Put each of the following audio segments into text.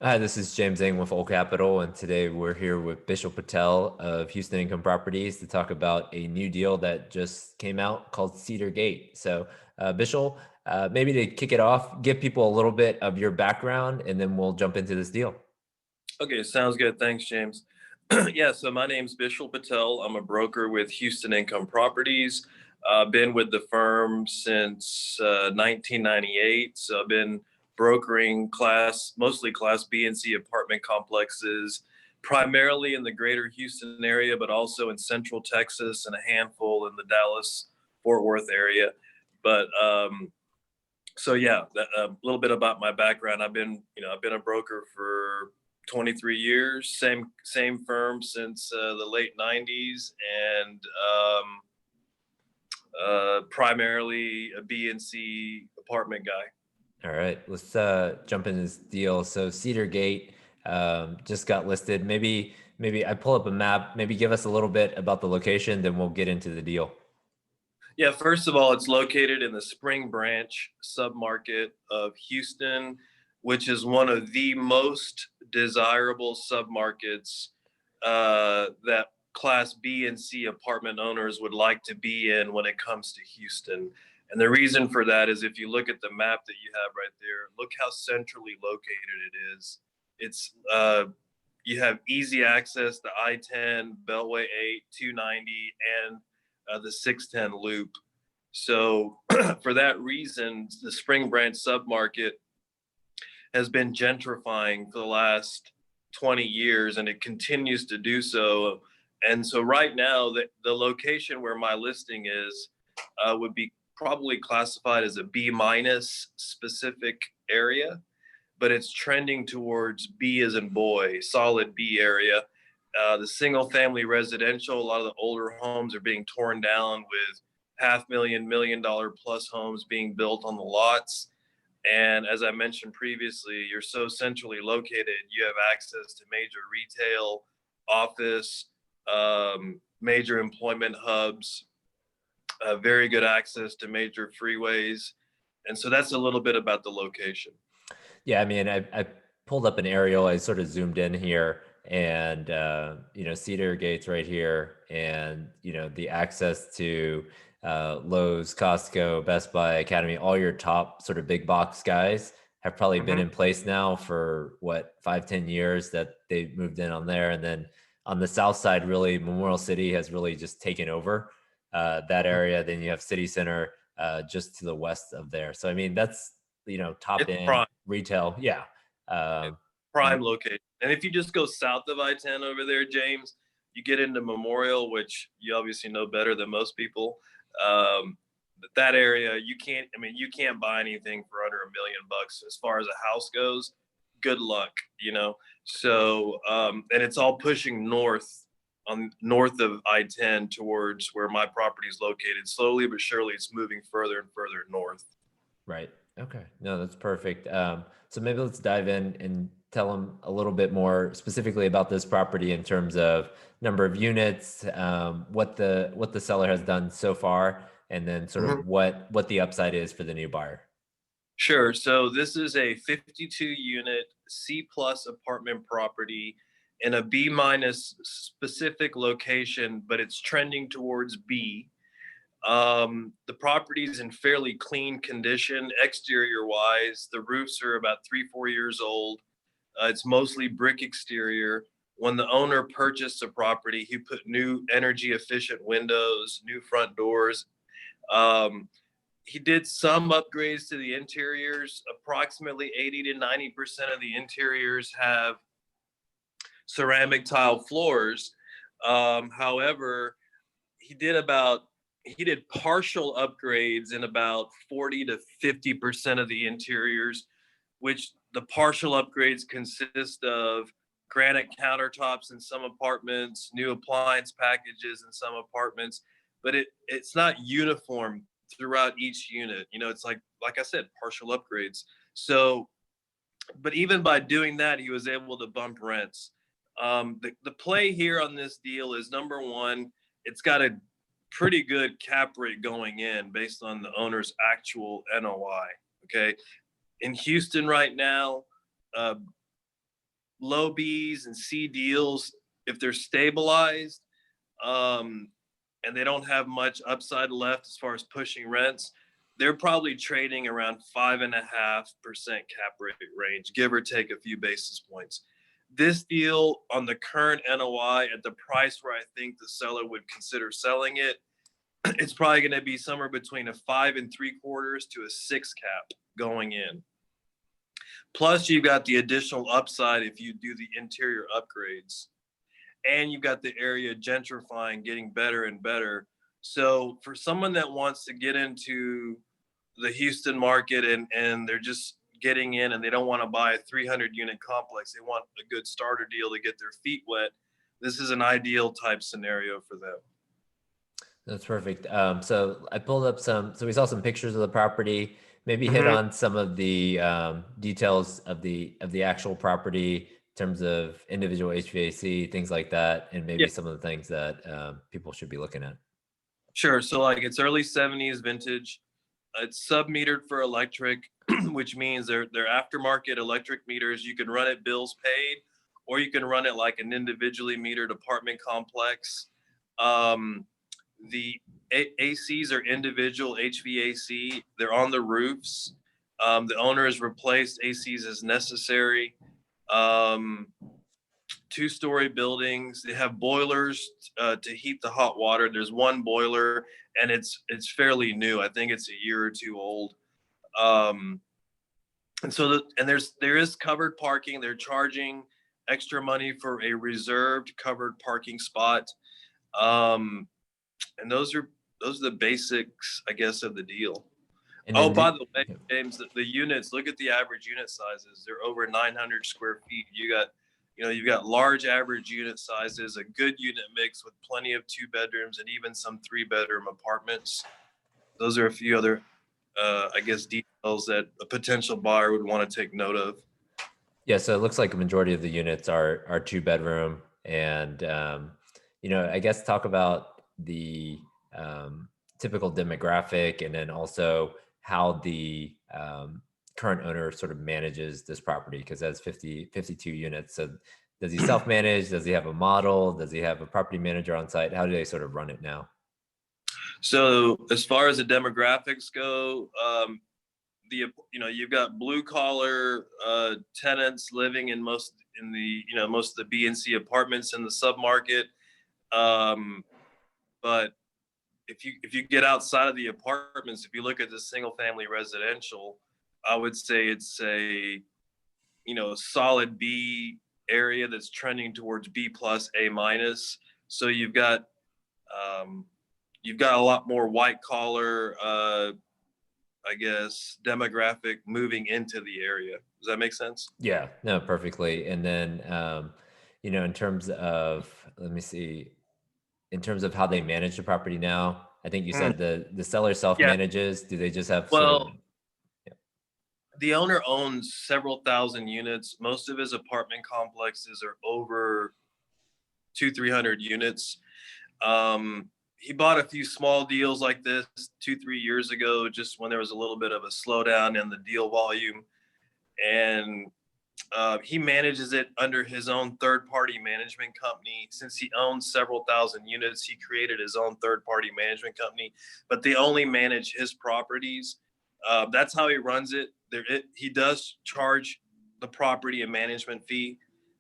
Hi, this is James Zhang with Old Capital, and today we're here with Bishale Patel of Houston Income Properties to talk about a new deal that just came out called Cedar Gate. So, Bishale, maybe to kick it off, give people a little bit of your background, and then we'll jump into this deal. Okay, sounds good. Thanks, James. Yeah, so my name's Bishale Patel. I'm a broker with Houston Income Properties. Been with the firm since 1998. So I've been brokering mostly Class B and C apartment complexes, primarily in the greater Houston area, but also in Central Texas and a handful in the Dallas Fort Worth area. But so yeah, a little bit about my background. I've been a broker for 23 years, same firm since the late 90s, and primarily a B and C apartment guy. All right, let's jump into this deal. So, Cedar Gate just got listed. Maybe I pull up a map. Maybe give us a little bit about the location, then we'll get into the deal. Yeah, first of all, it's located in the Spring Branch submarket of Houston, which is one of the most desirable submarkets that Class B and C apartment owners would like to be in when it comes to Houston. And the reason for that is if you look at the map that you have right there, look how centrally located it is. It's You have easy access to I-10, Beltway 8, 290, and the 610 loop. So for that reason, the Spring Branch submarket has been gentrifying for the last 20 years, and it continues to do so. And so right now, the location where my listing is would be probably classified as a B minus specific area, but it's trending towards B as in boy, solid B area. The single family residential, a lot of the older homes are being torn down with $500,000 plus homes being built on the lots. And as I mentioned previously, you're so centrally located, you have access to major retail, office, major employment hubs, very good access to major freeways. And so that's a little bit about the location. Yeah, I mean, I pulled up an aerial. I sort of zoomed in here, and Cedar Gate's right here, and the access to Lowe's, Costco, Best Buy, Academy, all your top sort of big box guys have probably been Mhm. in place now for what 5, 10 years that they moved in on there, and then on the south side, really Memorial City has really just taken over that area. Then you have City Center just to the west of there. So I mean, that's top It's end prime. retail. Yeah. It's Um, and prime location. And if you just go south of I-10 over there, James, you get into Memorial, which you obviously know better than most people. But that area, you can't buy anything for under $1 million as far as a house goes. Good luck, you know. So, and it's all pushing north of I-10 towards where my property is located. Slowly but surely, it's moving further and further north. right. Okay. No, that's perfect. So maybe let's dive in and tell them a little bit more specifically about this property in terms of number of units, what the seller has done so far, and then sort of what the upside is for the new buyer. Sure. So this is a 52 unit C plus apartment property in a B minus specific location, but it's trending towards B. The property is in fairly clean condition, exterior wise. The roofs are about 3, 4 years old. It's mostly brick exterior. When the owner purchased the property, he put new energy efficient windows, new front doors. Um, he did some upgrades to the interiors. Approximately 80 to 90% of the interiors have ceramic tile floors. However, he did about he did partial upgrades in about 40 to 50% of the interiors, which the partial upgrades consist of granite countertops in some apartments, new appliance packages in some apartments, but it's not uniform throughout each unit. It's like I said, partial upgrades. So, but even by doing that, he was able to bump rents. The play here on this deal is number one, it's got a pretty good cap rate going in based on the owner's actual NOI. Okay. In Houston right now, uh, low B's and C deals, if they're stabilized, and they don't have much upside left as far as pushing rents, they're probably trading around 5.5% cap rate range, give or take a few basis points. This deal on the current NOI at the price where I think the seller would consider selling it, it's probably going to be somewhere between a 5.75 to a 6 cap going in. Plus, you've got the additional upside if you do the interior upgrades, and you've got the area gentrifying, getting better and better. So, for someone that wants to get into the Houston market and they're just getting in and they don't want to buy a 300 unit complex, they want a good starter deal to get their feet wet, this is an ideal type scenario for them. That's perfect. So I pulled up so we saw some pictures of the property, maybe hit Mhm. on some of the details of the actual property in terms of individual HVAC, things like that, and Yeah, maybe some of the things that people should be looking at. sure. So, like, it's early 70s vintage. It's sub-metered for electric, which means they're aftermarket electric meters. You can run it bills paid, or you can run it like an individually metered apartment complex. Um, the ACs are individual HVAC. They're on the roofs. The owner has replaced ACs as necessary. Um, Two-story buildings. They have boilers to heat the hot water. There's one boiler, and it's fairly new. I think it's a year or two old. Um, and so there is covered parking. They're charging extra money for a reserved covered parking spot. Um, and those are the basics, I guess, of the deal. And Oh, then by the way, James, the units, look at the average unit sizes. They're over 900 square feet. You've got large average unit sizes, a good unit mix with plenty of 2 bedrooms and even some 3 bedroom apartments. Those are a few other, I guess, details that a potential buyer would want to take note of. yeah, so it looks like a majority of the units are 2 bedroom, and I guess talk about the typical demographic, and then also how the current owner sort of manages this property, because that's 52 units. So does he self-manage? Does he have a model? Does he have a property manager on site? How do they sort of run it now? So as far as the demographics go, you've got blue collar tenants living in most of the B and C apartments in the submarket. Um, but if you get outside of the apartments, if you look at the single family residential, I would say it's a solid B area that's trending towards B plus A minus. So um, you've got a lot more white collar, I guess, demographic moving into the area. Does that make sense? Yeah, no, perfectly. And then, in terms of, let me see, in terms of how they manage the property now, I think you Mm. said the seller Yeah. self-manages. Do they just have sort of, Well, the owner owns several thousand units. Most of his apartment complexes are over 300 units. He bought a few small deals like this 2, 3 years ago, just when there was a little bit of a slowdown in the deal volume. And he manages it under his own third-party management company. Since he owns several thousand units, he created his own third-party management company, but they only manage his properties. That's how he runs it. He does charge the property a management fee.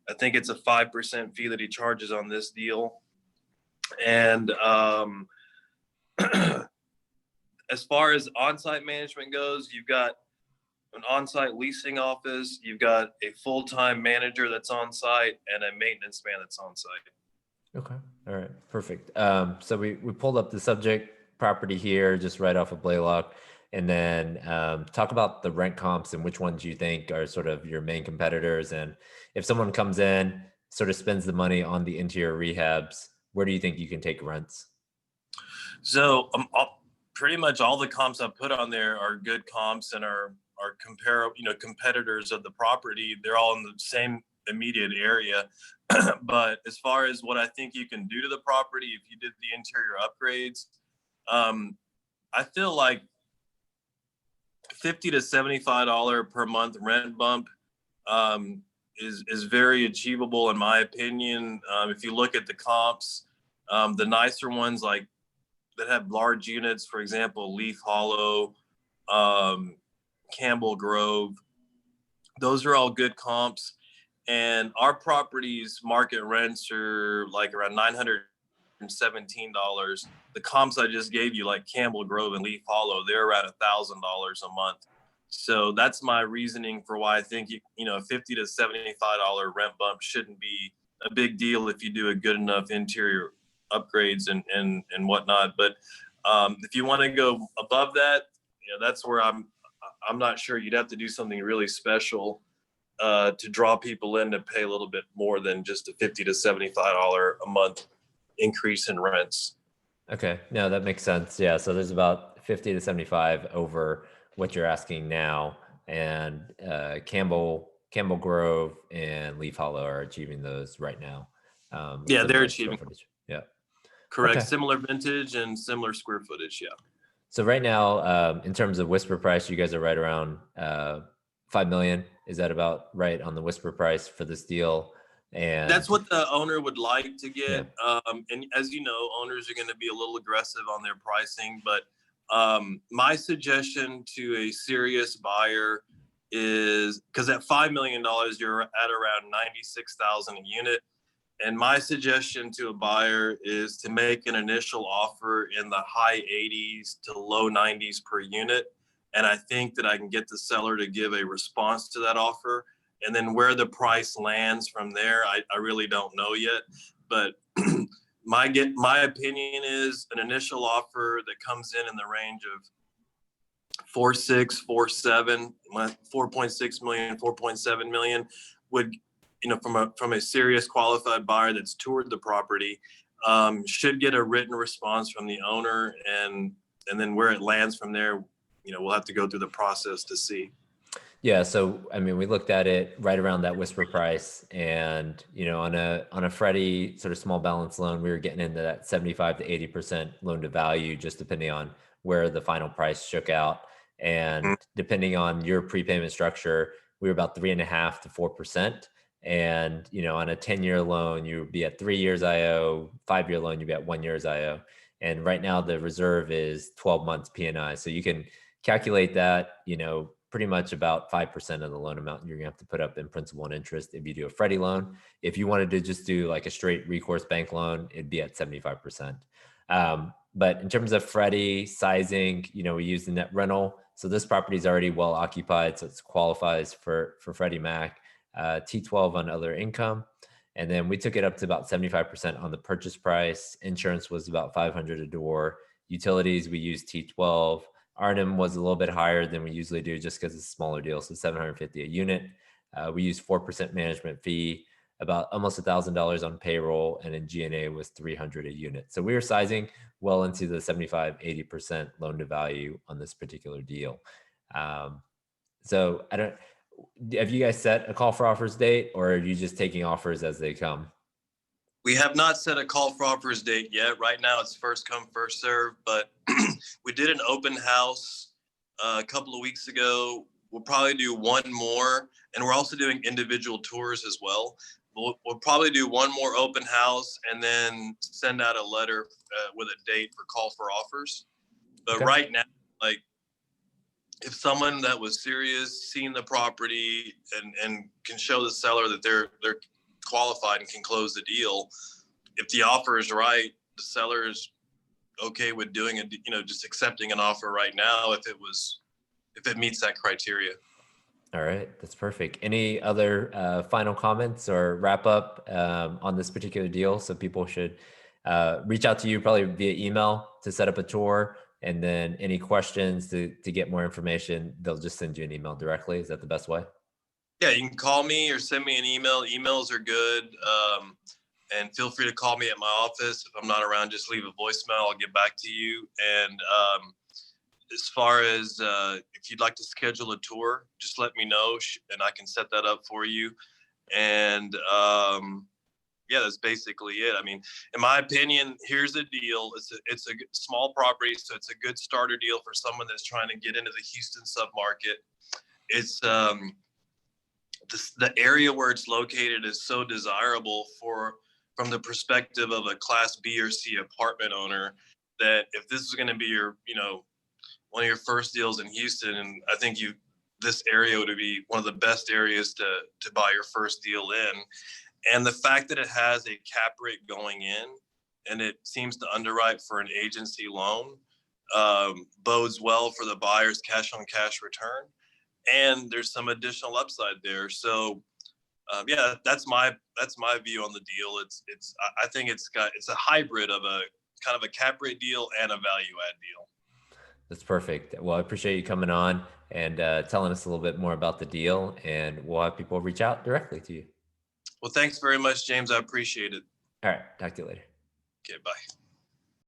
I think it's a 5% fee that he charges on this deal. And as far as on-site management goes, you've got an on-site leasing office, you've got a full-time manager that's on site, and a maintenance man that's on site. okay, all right, perfect. So we pulled up the subject property here, just right off of Blaylock, and then talk about the rent comps and which ones you think are sort of your main competitors. And if someone comes in, sort of spends the money on the interior rehabs, where do you think you can take rents? So pretty much all the comps I put on there are good comps and are comparable, competitors of the property. They're all in the same immediate area. But as far as what I think you can do to the property, if you did the interior upgrades, I feel like $50 to $75 per month rent bump. is very achievable in my opinion. If you look at the comps, the nicer ones like that have large units, for example, Leaf Hollow, Campbell Grove, those are all good comps. And our properties market rents are like around $917. The comps I just gave you, like Campbell Grove and Leaf Hollow, they're around $1,000 a month. So that's my reasoning for why I think a $50 to $75 rent bump shouldn't be a big deal if you do a good enough interior upgrades and whatnot. But if you want to go above that, that's where I'm not sure. You'd have to do something really special to draw people in to pay a little bit more than just a $50 to $75 a month increase in rents. Okay, no, that makes sense. Yeah, so there's about 50 to 75 over what you're asking now, and Campbell Grove and Leaf Hollow are achieving those right now. Yeah, they're similar square achieving. footage. Yeah. Correct. Okay. Similar vintage and similar square footage. Yeah. So right now, in terms of whisper price, you guys are right around 5 million. Is that about right on the whisper price for this deal? And that's what the owner would like to yeah. get. And as you know, owners are going to be a little aggressive on their pricing, but my suggestion to a serious buyer is, because at $5 million, you're at around 96,000 a unit. And my suggestion to a buyer is to make an initial offer in the high 80s to low 90s per unit. And I think that I can get the seller to give a response to that offer. And then where the price lands from there, I really don't know yet. But my opinion is an initial offer that comes in the range of 4.6, 4.7, 4.6 million, 4.7 million would, from a serious qualified buyer that's toured the property, should get a written response from the owner, and then where it lands from there, we'll have to go through the process to see. Yeah, so I mean, we looked at it right around that whisper price, and on a Freddie sort of small balance loan, we were getting into that 75 to 80% loan to value, just depending on where the final price shook out, and depending on your prepayment structure, we were about 3.5 to 4%. And on a 10-year loan, you would be at 3 years IO. 5-year loan, you'd be at 1 year's IO. And right now, the reserve is 12 months P&I, so you can calculate that. Pretty much about 5% of the loan amount you're gonna have to put up in principal and interest if you do a Freddie loan. If you wanted to just do like a straight recourse bank loan, it'd be at 75%. But in terms of Freddie sizing, we use the net rental. So this property is already well occupied, so it qualifies for Freddie Mac. T12 on other income. And then we took it up to about 75% on the purchase price. Insurance was about $500 a door. Utilities, we used T12. R&M was a little bit higher than we usually do just because it's a smaller deal, so $750 a unit. We used 4% management fee, about almost $1,000 on payroll, and then G&A was $300 a unit. So we were sizing well into the 75, 80% loan to value on this particular deal. So have you guys set a call for offers date, or are you just taking offers as they come? We have not set a call for offers date yet. Right now it's first come, first serve, but we did an open house a couple of weeks ago. We'll probably do one more, and we're also doing individual tours as well. We'll probably do one more open house and then send out a letter with a date for call for offers. But okay. Right now, like, if someone that was serious, seen the property, and can show the seller that they're qualified and can close the deal, if the offer is right, the seller is okay with doing it, just accepting an offer right now if it meets that criteria. All right, that's perfect. Any other final comments or wrap up on this particular deal? So people should reach out to you probably via email to set up a tour, and then any questions to get more information, they'll just send you an email directly. Is that the best way? Yeah, you can call me or send me an email. Emails are good. And feel free to call me at my office. If I'm not around, just leave a voicemail. I'll get back to you. And as far as if you'd like to schedule a tour, just let me know and I can set that up for you. And yeah, that's basically it. I mean, in my opinion, here's the deal. It's a small property, so it's a good starter deal for someone that's trying to get into the Houston submarket. It's the area where it's located is so desirable from the perspective of a Class B or C apartment owner, that if this is going to be your, one of your first deals in Houston, and I think this area would be one of the best areas to buy your first deal in. And the fact that it has a cap rate going in, and it seems to underwrite for an agency loan, bodes well for the buyer's cash on cash return. And there's some additional upside there. So yeah, that's my view on the deal. I think it's a hybrid of a kind of a cap rate deal and a value add deal. That's perfect. Well, I appreciate you coming on and telling us a little bit more about the deal, and we'll have people reach out directly to you. Well, thanks very much, James. I appreciate it. All right. Talk to you later. Okay, bye.